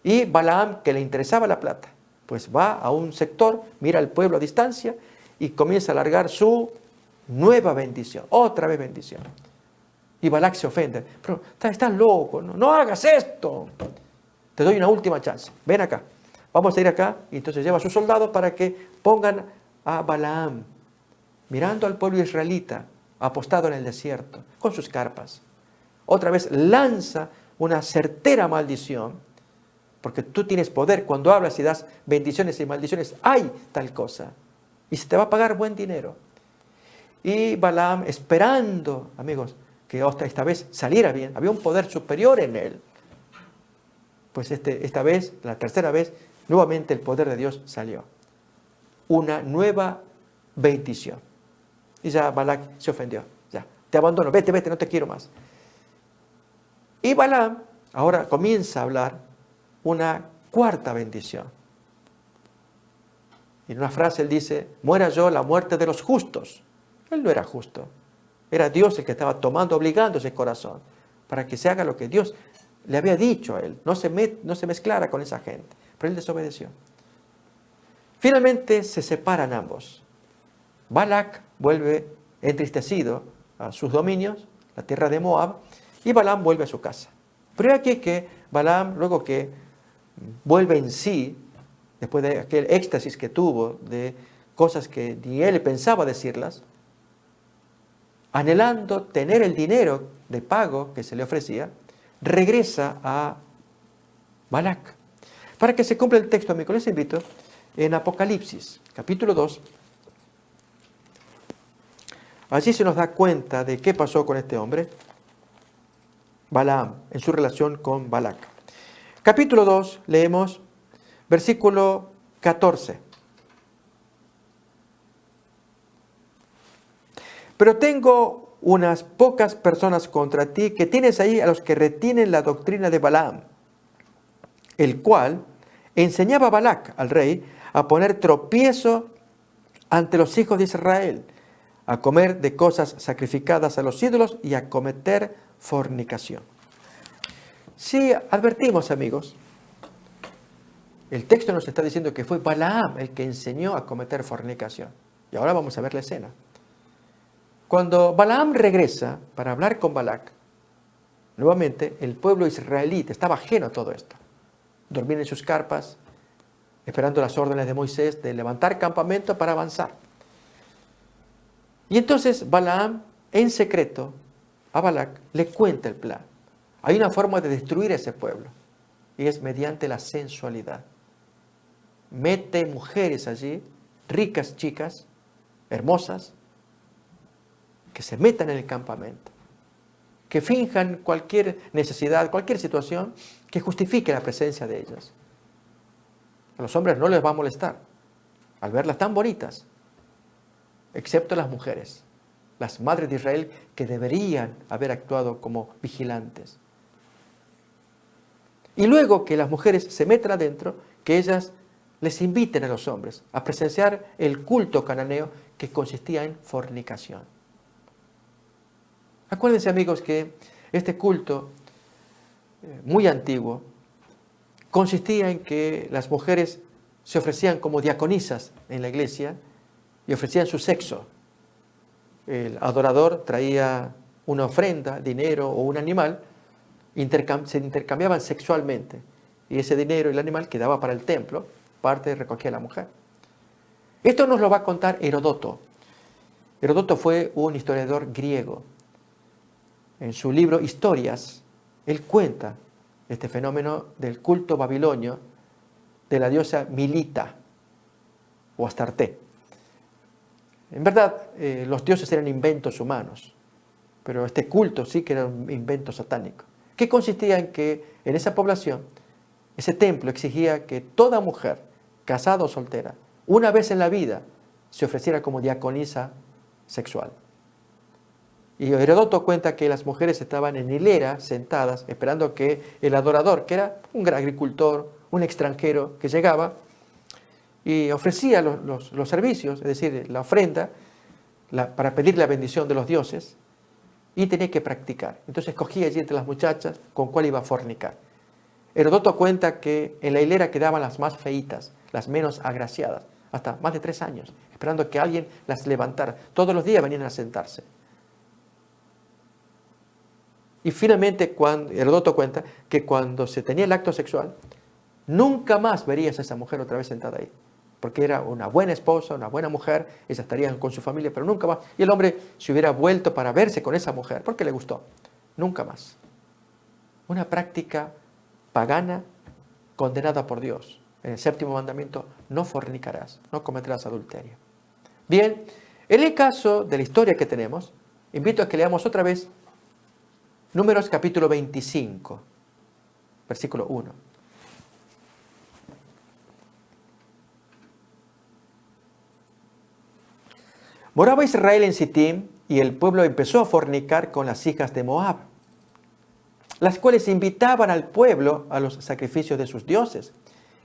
Y Balaam, que le interesaba la plata, pues va a un sector, mira al pueblo a distancia y comienza a largar su nueva bendición, otra vez bendición. Y Balac se ofende, pero estás loco, no hagas esto. Te doy una última chance, ven acá, vamos a ir acá. Y entonces lleva a sus soldados para que pongan a Balaam mirando al pueblo israelita apostado en el desierto con sus carpas. Otra vez lanza una certera maldición, porque tú tienes poder cuando hablas y das bendiciones y maldiciones. Hay tal cosa y se te va a pagar buen dinero. Y Balaam, esperando, amigos, que esta vez saliera bien, había un poder superior en él. Pues esta vez, la tercera vez, nuevamente el poder de Dios salió. Una nueva bendición. Y ya Balac se ofendió. Ya, te abandono, vete, no te quiero más. Y Balaam ahora comienza a hablar una cuarta bendición. En una frase él dice, muera yo la muerte de los justos. Él no era justo. Era Dios el que estaba obligando ese corazón para que se haga lo que Dios le había dicho a él. No se mezclara con esa gente. Pero él desobedeció. Finalmente se separan ambos. Balac vuelve entristecido a sus dominios, la tierra de Moab, y Balaam vuelve a su casa. Pero aquí es que Balaam, luego que vuelve en sí, después de aquel éxtasis que tuvo de cosas que ni él pensaba decirlas, anhelando tener el dinero de pago que se le ofrecía, regresa a Balac. Para que se cumpla el texto, amigos, les invito en Apocalipsis, capítulo 2. Allí se nos da cuenta de qué pasó con este hombre, Balaam, en su relación con Balac. Capítulo 2, leemos versículo 14. Pero tengo unas pocas personas contra ti, que tienes ahí a los que retienen la doctrina de Balaam, el cual enseñaba a Balac, al rey, a poner tropiezo ante los hijos de Israel, a comer de cosas sacrificadas a los ídolos y a cometer fornicación. Si advertimos, amigos, el texto nos está diciendo que fue Balaam el que enseñó a cometer fornicación. Y ahora vamos a ver la escena. Cuando Balaam regresa para hablar con Balac, nuevamente el pueblo israelita estaba ajeno a todo esto. Dormían en sus carpas, esperando las órdenes de Moisés de levantar campamento para avanzar. Y entonces Balaam, en secreto, a Balac le cuenta el plan. Hay una forma de destruir ese pueblo, y es mediante la sensualidad. Mete mujeres allí, ricas chicas, hermosas, que se metan en el campamento, que finjan cualquier necesidad, cualquier situación que justifique la presencia de ellas. A los hombres no les va a molestar al verlas tan bonitas, excepto las mujeres, las madres de Israel, que deberían haber actuado como vigilantes. Y luego que las mujeres se metan adentro, que ellas les inviten a los hombres a presenciar el culto cananeo que consistía en fornicación. Acuérdense, amigos, que este culto muy antiguo consistía en que las mujeres se ofrecían como diaconisas en la iglesia y ofrecían su sexo. El adorador traía una ofrenda, dinero o un animal, se intercambiaban sexualmente, y ese dinero y el animal quedaba para el templo, parte recogía la mujer. Esto nos lo va a contar Heródoto. Heródoto fue un historiador griego. En su libro Historias, él cuenta este fenómeno del culto babilonio de la diosa Milita o Astarte. En verdad, los dioses eran inventos humanos, pero este culto sí que era un invento satánico, que consistía en que en esa población, ese templo exigía que toda mujer, casada o soltera, una vez en la vida, se ofreciera como diaconisa sexual. Y Heródoto cuenta que las mujeres estaban en hilera, sentadas, esperando que el adorador, que era un gran agricultor, un extranjero que llegaba y ofrecía los servicios, es decir, la ofrenda, para pedir la bendición de los dioses, y tenía que practicar. Entonces escogía allí entre las muchachas con cuál iba a fornicar. Heródoto cuenta que en la hilera quedaban las más feitas, las menos agraciadas, hasta más de 3 años, esperando que alguien las levantara. Todos los días venían a sentarse. Y finalmente, Heródoto cuenta que cuando se tenía el acto sexual, nunca más verías a esa mujer otra vez sentada ahí. Porque era una buena esposa, una buena mujer, ella estaría con su familia, pero nunca más. Y el hombre se hubiera vuelto para verse con esa mujer, porque le gustó. Nunca más. Una práctica pagana condenada por Dios. En el 7º mandamiento, no fornicarás, no cometerás adulterio. Bien, en el caso de la historia que tenemos, invito a que leamos otra vez Números capítulo 25, versículo 1. Moraba Israel en Sittim y el pueblo empezó a fornicar con las hijas de Moab, las cuales invitaban al pueblo a los sacrificios de sus dioses.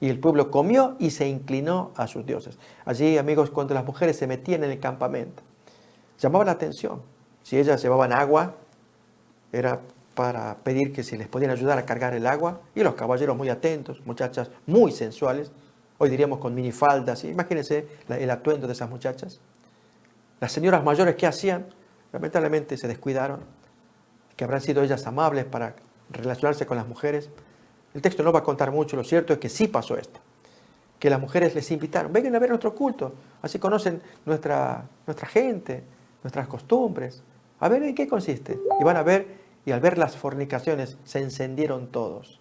Y el pueblo comió y se inclinó a sus dioses. Allí, amigos, cuando las mujeres se metían en el campamento, llamaba la atención. Si ellas llevaban agua, era para pedir que se les podían ayudar a cargar el agua, y los caballeros muy atentos, muchachas muy sensuales, hoy diríamos con minifaldas, imagínense el atuendo de esas muchachas. Las señoras mayores, ¿qué hacían? Lamentablemente se descuidaron, que habrán sido ellas amables para relacionarse con las mujeres. El texto no va a contar mucho, lo cierto es que sí pasó esto, que las mujeres les invitaron, vengan a ver nuestro culto, así conocen nuestra gente, nuestras costumbres, a ver en qué consiste. Y van a ver, y al ver las fornicaciones se encendieron todos.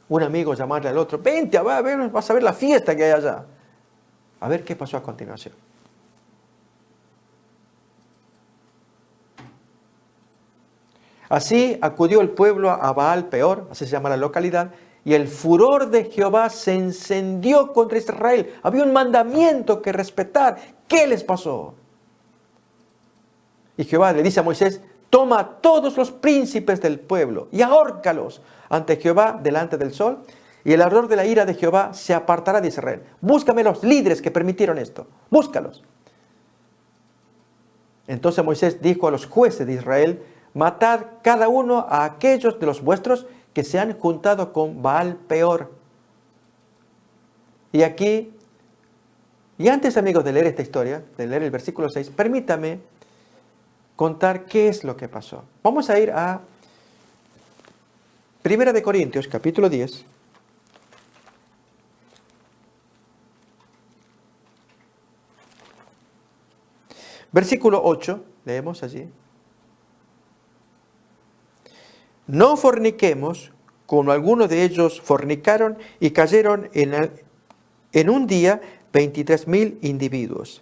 Un amigo llamarle al otro, vente, vas a ver la fiesta que hay allá. A ver qué pasó a continuación. Así acudió el pueblo a Baal Peor, así se llama la localidad, y el furor de Jehová se encendió contra Israel. Había un mandamiento que respetar. ¿Qué les pasó? Y Jehová le dice a Moisés, toma a todos los príncipes del pueblo y ahórcalos ante Jehová delante del sol, y el ardor de la ira de Jehová se apartará de Israel. Búscame los líderes que permitieron esto. Búscalos. Entonces Moisés dijo a los jueces de Israel, matad cada uno a aquellos de los vuestros que se han juntado con Baal Peor. Y aquí, y antes, amigos, de leer esta historia, de leer el versículo 6, permítame contar qué es lo que pasó. Vamos a ir a 1 Corintios, capítulo 10. Versículo 8, leemos allí. No forniquemos como algunos de ellos fornicaron y cayeron en un día 23,000 individuos.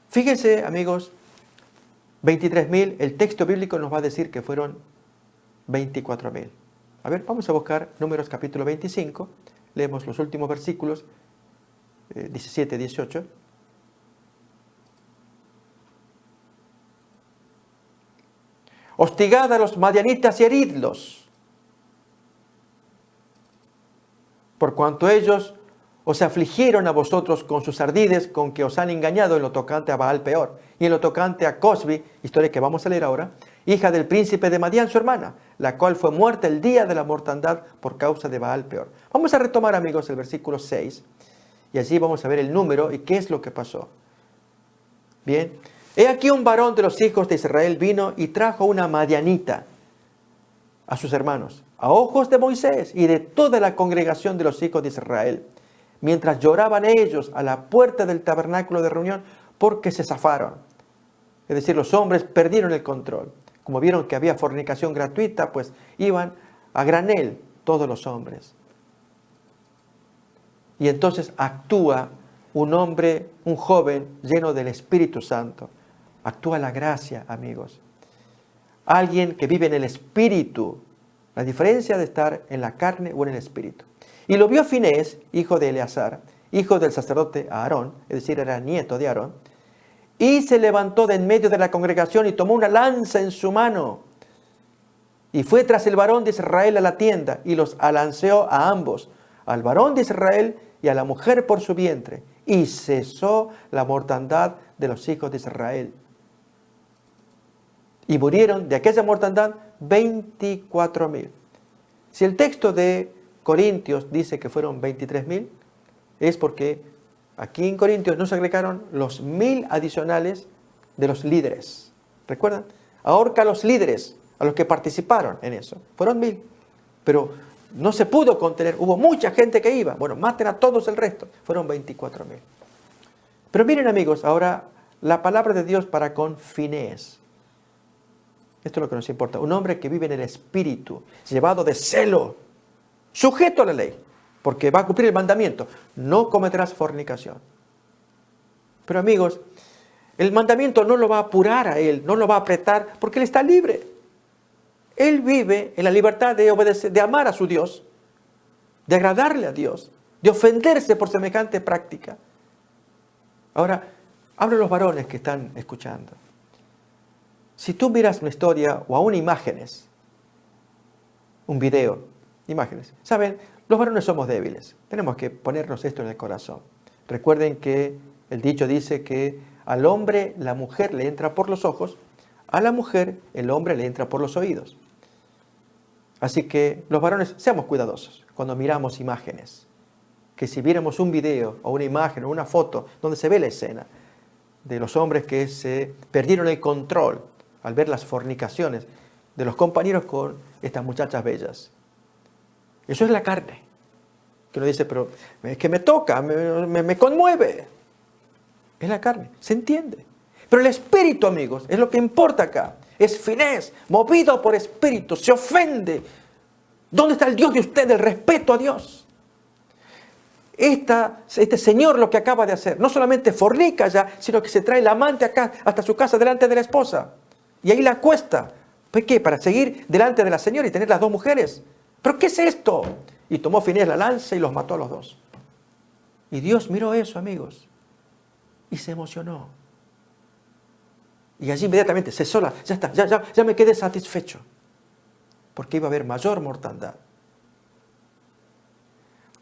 Fíjense, amigos, 23,000, el texto bíblico nos va a decir que fueron 24,000. A ver, vamos a buscar Números capítulo 25, leemos los últimos versículos, 17, 18. Hostigad a los madianitas y heridlos, por cuanto ellos os afligieron a vosotros con sus ardides, con que os han engañado en lo tocante a Baal Peor, y en lo tocante a Cosbi, historia que vamos a leer ahora, hija del príncipe de Madián, su hermana, la cual fue muerta el día de la mortandad por causa de Baal Peor. Vamos a retomar, amigos, el versículo 6, y allí vamos a ver el número y qué es lo que pasó. Bien, he aquí un varón de los hijos de Israel vino y trajo una madianita a sus hermanos, a ojos de Moisés y de toda la congregación de los hijos de Israel. mientras lloraban ellos a la puerta del tabernáculo de reunión, porque se zafaron. Es decir, los hombres perdieron el control. Como vieron que había fornicación gratuita, pues iban a granel todos los hombres. Y entonces actúa un hombre, un joven lleno del Espíritu Santo. Actúa la gracia, amigos. Alguien que vive en el Espíritu. La diferencia de estar en la carne o en el Espíritu. Y lo vio Finés, hijo de Eleazar, hijo del sacerdote Aarón, es decir, era nieto de Aarón, y se levantó de en medio de la congregación y tomó una lanza en su mano. Y fue tras el varón de Israel a la tienda y los alanceó a ambos, al varón de Israel y a la mujer por su vientre. Y cesó la mortandad de los hijos de Israel. Y murieron de aquella mortandad 24,000. Si el texto de Corintios dice que fueron 23,000, es porque aquí en Corintios no se agregaron los 1,000 adicionales de los líderes. ¿Recuerdan? Ahorca a los líderes, a los que participaron en eso. Fueron 1,000. Pero no se pudo contener. Hubo mucha gente que iba. Bueno, maten a todos el resto. Fueron 24,000. Pero miren, amigos, ahora la palabra de Dios para con Finés. Esto es lo que nos importa. Un hombre que vive en el Espíritu, llevado de celo, sujeto a la ley, porque va a cumplir el mandamiento. No cometerás fornicación. Pero amigos, el mandamiento no lo va a apurar a él, no lo va a apretar, porque él está libre. Él vive en la libertad de obedecer, de amar a su Dios, de agradarle a Dios, de ofenderse por semejante práctica. Ahora, hablo a los varones que están escuchando. Si tú miras una historia o aún imágenes, un video, imágenes, ¿saben? Los varones somos débiles. Tenemos que ponernos esto en el corazón. Recuerden que el dicho dice que al hombre la mujer le entra por los ojos, a la mujer el hombre le entra por los oídos. Así que los varones seamos cuidadosos cuando miramos imágenes. Que si viéramos un video o una imagen o una foto donde se ve la escena de los hombres que se perdieron el control al ver las fornicaciones de los compañeros con estas muchachas bellas. Eso es la carne. Que uno dice, pero es que me toca, me conmueve. Es la carne, se entiende. Pero el espíritu, amigos, es lo que importa acá. Es Finés, movido por espíritu, se ofende. ¿Dónde está el Dios de usted, el respeto a Dios? Este señor lo que acaba de hacer, no solamente fornica ya, sino que se trae la amante acá, hasta su casa, delante de la esposa. Y ahí la acuesta. ¿Por qué? Para seguir delante de la señora y tener las dos mujeres. ¿Pero qué es esto? Y tomó Finés la lanza y los mató a los dos. Y Dios miró eso, amigos, y se emocionó. Y allí inmediatamente cesó ya está, ya me quedé satisfecho. Porque iba a haber mayor mortandad.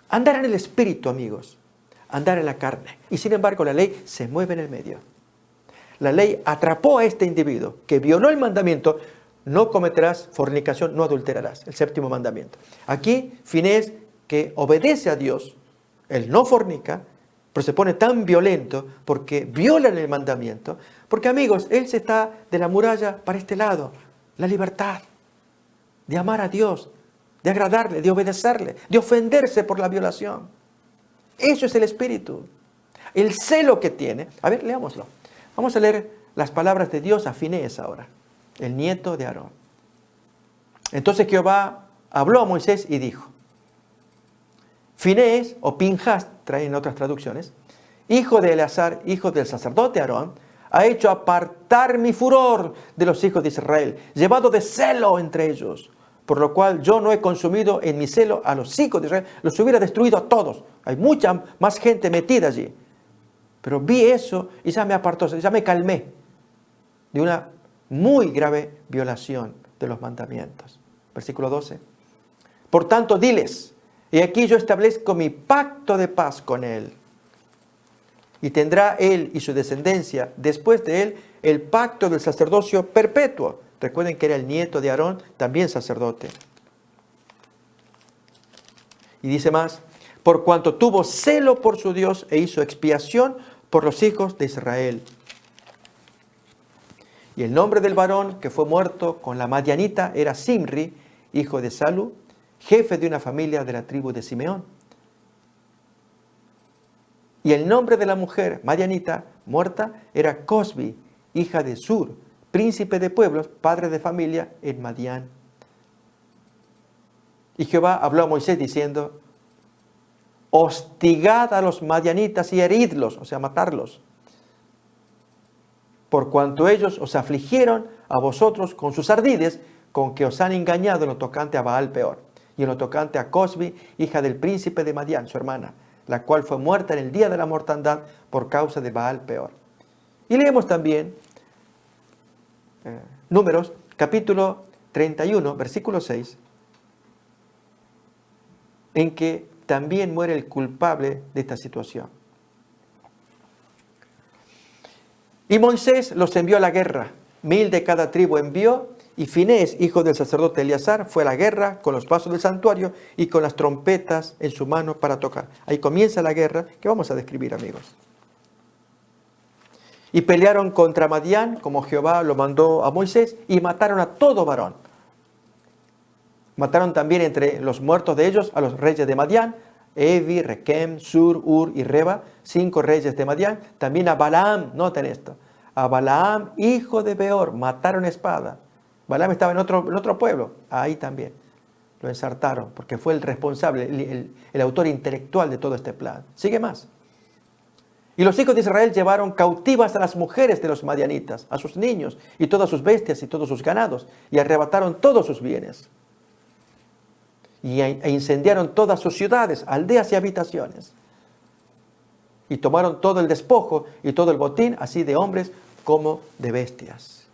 Andar en el espíritu, amigos, andar en la carne. Y sin embargo la ley se mueve en el medio. La ley atrapó a este individuo que violó el mandamiento: no cometerás fornicación, no adulterarás, el 7º mandamiento. Aquí Finés, que obedece a Dios, él no fornica, pero se pone tan violento porque violan el mandamiento. Porque, amigos, él se está de la muralla para este lado, la libertad de amar a Dios, de agradarle, de obedecerle, de ofenderse por la violación. Eso es el espíritu, el celo que tiene. A ver, leámoslo. Vamos a leer las palabras de Dios a Finés ahora, el nieto de Aarón. Entonces Jehová habló a Moisés y dijo: Finés, o Pinjas, traen otras traducciones, hijo de Eleazar, hijo del sacerdote Aarón, ha hecho apartar mi furor de los hijos de Israel, llevado de celo entre ellos, por lo cual yo no he consumido en mi celo a los hijos de Israel, los hubiera destruido a todos. Hay mucha más gente metida allí. Pero vi eso y ya me apartó, ya me calmé de una muy grave violación de los mandamientos. Versículo 12. Por tanto, diles: y aquí yo establezco mi pacto de paz con él. Y tendrá él y su descendencia después de él el pacto del sacerdocio perpetuo. Recuerden que era el nieto de Aarón, también sacerdote. Y dice más: por cuanto tuvo celo por su Dios e hizo expiación por los hijos de Israel. Y el nombre del varón que fue muerto con la madianita era Simri, hijo de Salu, jefe de una familia de la tribu de Simeón. Y el nombre de la mujer madianita muerta era Cosbi, hija de Sur, príncipe de pueblos, padre de familia en Madián. Y Jehová habló a Moisés diciendo: hostigad a los madianitas y heridlos, o sea, matarlos, por cuanto ellos os afligieron a vosotros con sus ardides, con que os han engañado en lo tocante a Baal Peor, y en lo tocante a Cosbi, hija del príncipe de Madián, su hermana, la cual fue muerta en el día de la mortandad por causa de Baal Peor. Y leemos también Números, capítulo 31, versículo 6, en que también muere el culpable de esta situación. Y Moisés los envió a la guerra, 1000 de cada tribu envió, y Finés, hijo del sacerdote Eleazar, fue a la guerra con los vasos del santuario y con las trompetas en su mano para tocar. Ahí comienza la guerra que vamos a describir, amigos. Y pelearon contra Madián, como Jehová lo mandó a Moisés, y mataron a todo varón. Mataron también entre los muertos de ellos a los reyes de Madián, Evi, Requem, Sur, Ur y Reba, 5 reyes de Madián. También a Balaam, noten esto, a Balaam, hijo de Beor, mataron a espada. Balaam estaba en otro pueblo, ahí también lo ensartaron, porque fue el responsable, el autor intelectual de todo este plan. Sigue más. Y los hijos de Israel llevaron cautivas a las mujeres de los madianitas, a sus niños y todas sus bestias y todos sus ganados, y arrebataron todos sus bienes. E incendiaron todas sus ciudades, aldeas y habitaciones. Y tomaron todo el despojo y todo el botín, así de hombres como de bestias.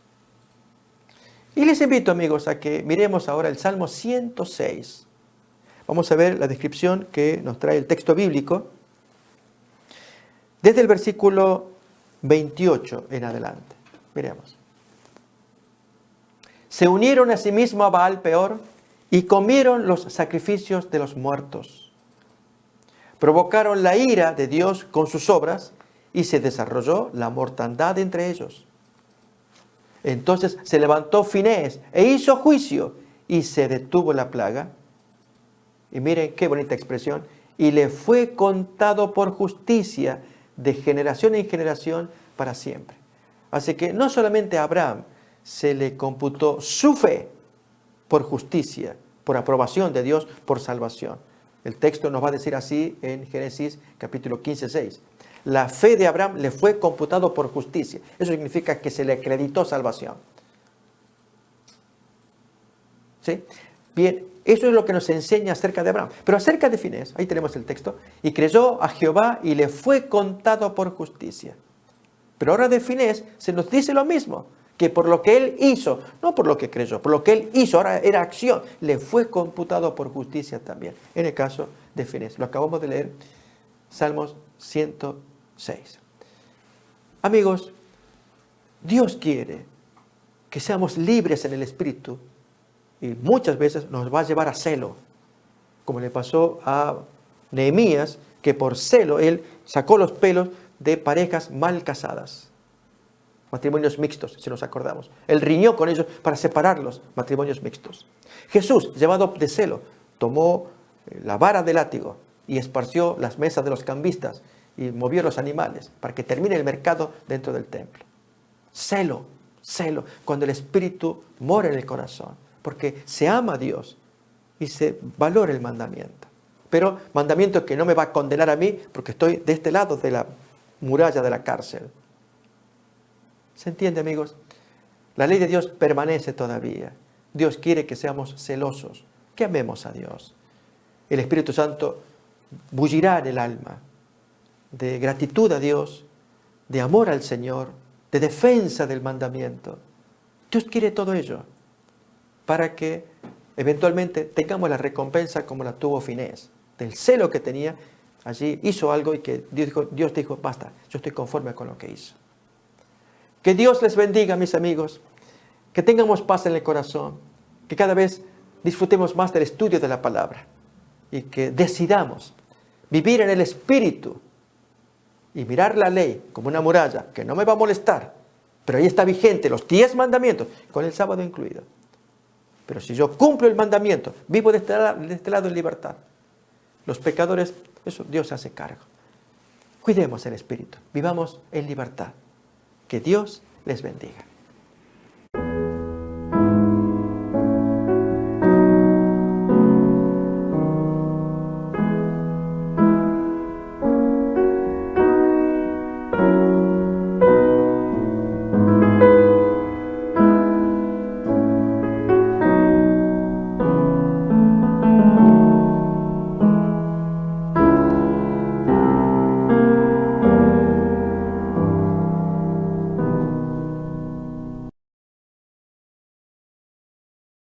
Y les invito, amigos, a que miremos ahora el Salmo 106. Vamos a ver la descripción que nos trae el texto bíblico, desde el versículo 28 en adelante. Miremos. Se unieron a sí mismos a Baal Peor y comieron los sacrificios de los muertos. Provocaron la ira de Dios con sus obras y se desarrolló la mortandad entre ellos. Entonces se levantó Finés e hizo juicio y se detuvo la plaga. Y miren qué bonita expresión. Y le fue contado por justicia de generación en generación para siempre. Así que no solamente a Abraham se le computó su fe por justicia, por aprobación de Dios, por salvación. El texto nos va a decir así en Génesis capítulo 15, 6. La fe de Abraham le fue computado por justicia. Eso significa que se le acreditó salvación. ¿Sí? Bien, eso es lo que nos enseña acerca de Abraham. Pero acerca de Finés, ahí tenemos el texto. Y creyó a Jehová y le fue contado por justicia. Pero ahora de Finés se nos dice lo mismo, que por lo que él hizo, no por lo que creyó, por lo que él hizo, ahora era acción, le fue computado por justicia también. En el caso de Finés, lo acabamos de leer, Salmos 106. Amigos, Dios quiere que seamos libres en el espíritu y muchas veces nos va a llevar a celo, como le pasó a Nehemías, que por celo él sacó los pelos de parejas mal casadas. Matrimonios mixtos, si nos acordamos. Él riñó con ellos para separar los matrimonios mixtos. Jesús, llevado de celo, tomó la vara de látigo y esparció las mesas de los cambistas y movió los animales para que termine el mercado dentro del templo. Celo, celo, cuando el Espíritu mora en el corazón, porque se ama a Dios y se valora el mandamiento. Pero mandamiento que no me va a condenar a mí porque estoy de este lado de la muralla de la cárcel. ¿Se entiende, amigos? La ley de Dios permanece todavía. Dios quiere que seamos celosos, que amemos a Dios. El Espíritu Santo bullirá en el alma de gratitud a Dios, de amor al Señor, de defensa del mandamiento. Dios quiere todo ello para que eventualmente tengamos la recompensa como la tuvo Finés, del celo que tenía. Allí hizo algo y que Dios dijo, basta, yo estoy conforme con lo que hizo. Que Dios les bendiga, mis amigos, que tengamos paz en el corazón, que cada vez disfrutemos más del estudio de la palabra y que decidamos vivir en el Espíritu y mirar la ley como una muralla que no me va a molestar, pero ahí está vigente los 10 mandamientos, con el sábado incluido. Pero si yo cumplo el mandamiento, vivo de este lado en libertad. Los pecadores, eso Dios se hace cargo. Cuidemos el espíritu, vivamos en libertad. Que Dios les bendiga.